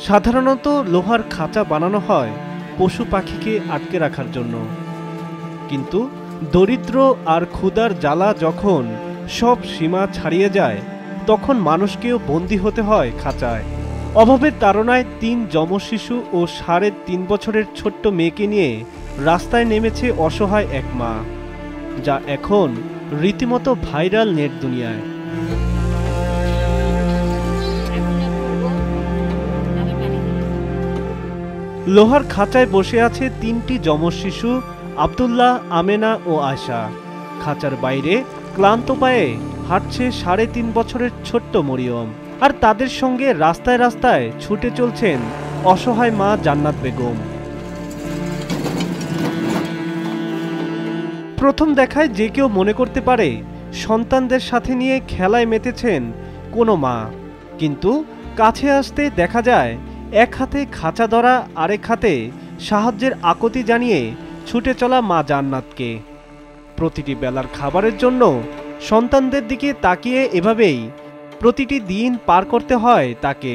সাধারণত লোহার খাঁচা বানানো হয় পশু পাখিকে আটকে রাখার জন্য, কিন্তু দরিদ্র আর ক্ষুধার জ্বালা যখন সব সীমা ছাড়িয়ে যায় তখন মানুষকেও বন্দী হতে হয় খাঁচায়। অভাবের তাড়নায় ৩ যমজ শিশু ও ৩.৫ বছরের ছোট্ট মেয়েকে নিয়ে রাস্তায় নেমেছে অসহায় এক মা, যা এখন রীতিমতো ভাইরাল নেট দুনিয়ায়। লোহার খাঁচায় বসে আছে ৩টি যমজ শিশু আব্দুল্লাহ, আমেনা ও আয়শা। খাঁচার বাইরে ক্লান্ত পায়ে হাঁটছে ৩.৫ বছরের ছোট্ট মরিয়ম, আর তাদের সঙ্গে রাস্তায় রাস্তায় ছুটে চলছেন অসহায় মা জান্নাত বেগম। প্রথম দেখায় যে কেউ মনে করতে পারে সন্তানদের সাথে নিয়ে খেলায় মেতেছেন কোনো মা, কিন্তু কাছে আসতে দেখা যায় এক হাতে খাঁচা ধরা, আরেক হাতে সাহায্যের আকুতি জানিয়ে ছুটে চলা মা জান্নাতকে। প্রতিটি বেলার খাবারের জন্য সন্তানদের দিকে তাকিয়ে এভাবেই প্রতিটি দিন পার করতে হয় তাকে।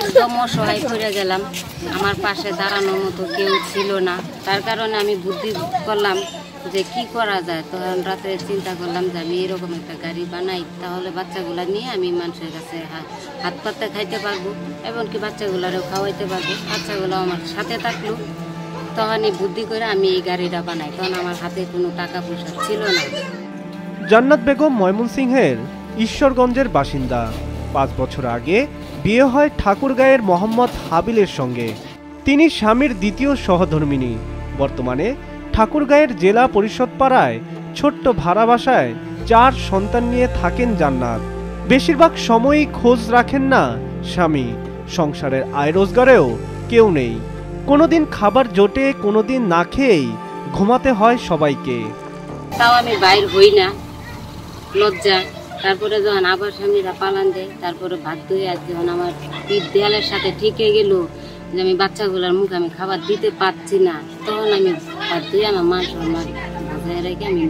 একদম অসহায় হয়ে গেলাম, আমার পাশে দাঁড়ানোর মতো কেউ ছিল না। তার কারণে আমি বুদ্ধি করলাম যে কি করা যায়। তখন রাতে চিন্তা করলাম যে আমি এরকম একটা গাড়ি বানাই, তাহলে বাচ্চাগুলা নিয়ে আমি মানুষের কাছে হাত পাতে খাইতে পারবো, এমনকি বাচ্চাগুলারও খাওয়াইতে পারবো, বাচ্চাগুলো আমার সাথে থাকলো। তখনই বুদ্ধি করে আমি এই গাড়িটা বানাই। তখন আমার হাতে কোনো টাকা পয়সা ছিল না। জান্নাত বেগম ময়মনসিংহের ঈশ্বরগঞ্জের বাসিন্দা। 5 বছর আগে বিয়ে হয় ঠাকুরগাঁয়ের মোহাম্মদ হাবিলের সঙ্গে। তিনি স্বামীর দ্বিতীয় সহধর্মিণী। বর্তমানে ঠাকুরগাঁয়ের জেলা পরিষদ পাড়ায় ছোট্ট ভাড়া বাসায় 4 সন্তান নিয়ে থাকেন জান্নাত। বেশিরভাগ সময়ই খোঁজ রাখেন না স্বামী, সংসারের আয় রোজগারেও কেউ নেই। কোনোদিন খাবার জোটে, কোনোদিন না খেয়েই ঘুমাতে হয় সবাইকে। তাও আমি বাইর হই না, লজ্জা। তারপরে যখন আবার স্বামীরা পালান দেয়, তারপরে ভাত ধুয়ে আর যখন আমার পিঠ দেয়ালের সাথে ঠিকে গেল যে আমি বাচ্চাগুলোর মুখে আমি খাবার দিতে পারছি না, তখন আমি ভাত ধুয়ে আমার মা বাজায় রেখে আমি।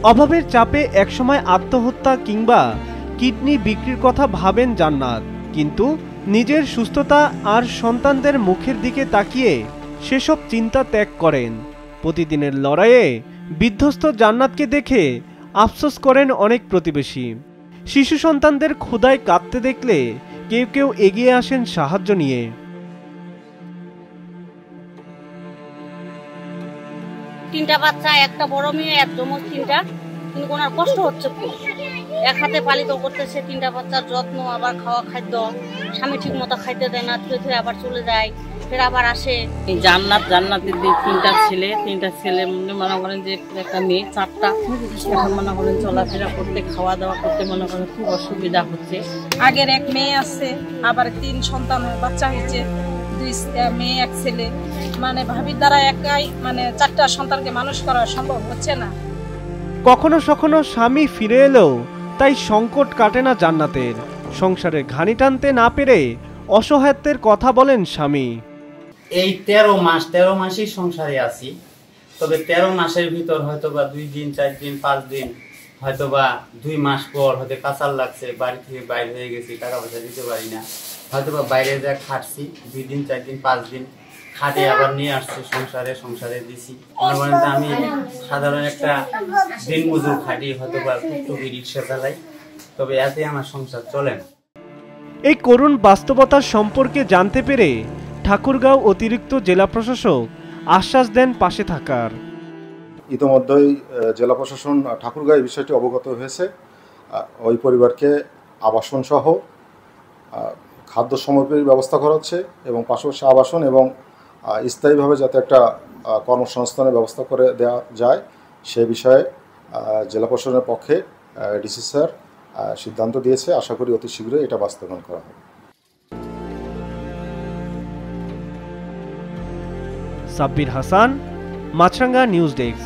অভাবের চাপে একসময় আত্মহত্যা কিংবা কিডনি বিক্রির কথা ভাবেন জান্নাত, কিন্তু নিজের সুস্থতা আর সন্তানদের মুখের দিকে তাকিয়ে সেসব চিন্তা ত্যাগ করেন। প্রতিদিনের লড়াইয়ে বিধ্বস্ত জান্নাতকে দেখে আফসোস করেন অনেক প্রতিবেশী। শিশু সন্তানদের ক্ষুধায় কাঁদতে দেখলে কেউ কেউ এগিয়ে আসেন সাহায্য নিয়ে। 3টা বাচ্চা, একটা বড় মেয়ে, এক যমজ 3টা, কিন্তু ওনার কষ্ট হচ্ছে খুব। এক হাতে পালিত করতেছে 3টা বাচ্চার যত্ন, আবার খাওয়া খাদ্য, স্বামী ঠিক মতো খাইতে দেয় না, ধুয়ে আবার চলে যায়, ফের আবার আসে। জান্নাতের 3টা ছেলে মনে করেন যে একটা মেয়ে 4টা। এখন মনে করেন চলাফেরা করতে, খাওয়া দাওয়া করতে মনে করেন খুব অসুবিধা হচ্ছে। আগের এক মেয়ে আছে, আবার 3 সন্তান বাচ্চা হয়েছে, 2 মেয়ে 1 ছেলে। মানে ভাবির দ্বারা একাই 4টা সন্তানকে মানুষ করা সম্ভব হচ্ছে না। কখনো কখনো স্বামী ফিরে এলেও তাই সংকট কাটে না জান্নাতের। সংসারে ঘানি টানতে না পেরে অসহায়ত্বের কথা বলেন স্বামী। এই 13 মাসই সংসারে আছি, তবে 13 মাসের ভিতর হয়তোবা 2 দিন 4 দিন 5 দিন, হয়তোবা 2 মাস পর হয়তো কাঁচাল লাগছে, বাড়ি থেকে বাইরে হয়ে গেছি, টাকা পয়সা দিতে পারি না, হয়তোবা বাইরে যা খাটছি 2 দিন 4 দিন 5 দিন খাটে আবার নিয়ে আসছে সংসারে দিছি। মনে করেন যে আমি সাধারণ একটা দিন মজুর খাটি, হয়তোবা টুকটুকি রিক্সা চালাই, তবে এতে আমার সংসার চলে না। এই করুণ বাস্তবতা সম্পর্কে জানতে পেরে ঠাকুরগাঁও অতিরিক্ত জেলা প্রশাসক আশ্বাস দেন পাশে থাকার। ইতিমধ্যেই জেলা প্রশাসন ঠাকুরগাঁও এই বিষয়টি অবগত হয়েছে। ওই পরিবারকে আবাসন সহ খাদ্য সামগ্রীর ব্যবস্থা করা হচ্ছে এবং পাশাপাশি আবাসন এবং স্থায়ীভাবে যাতে একটা কর্মসংস্থানের ব্যবস্থা করে দেওয়া যায় সে বিষয়ে জেলা প্রশাসনের পক্ষে ডিসি স্যার সিদ্ধান্ত দিয়েছে। আশা করি অতি শীঘ্রই এটা বাস্তবায়ন করা হবে। সাব্বির হাসান, মাছরাঙ্গা নিউজ ডেস্ক।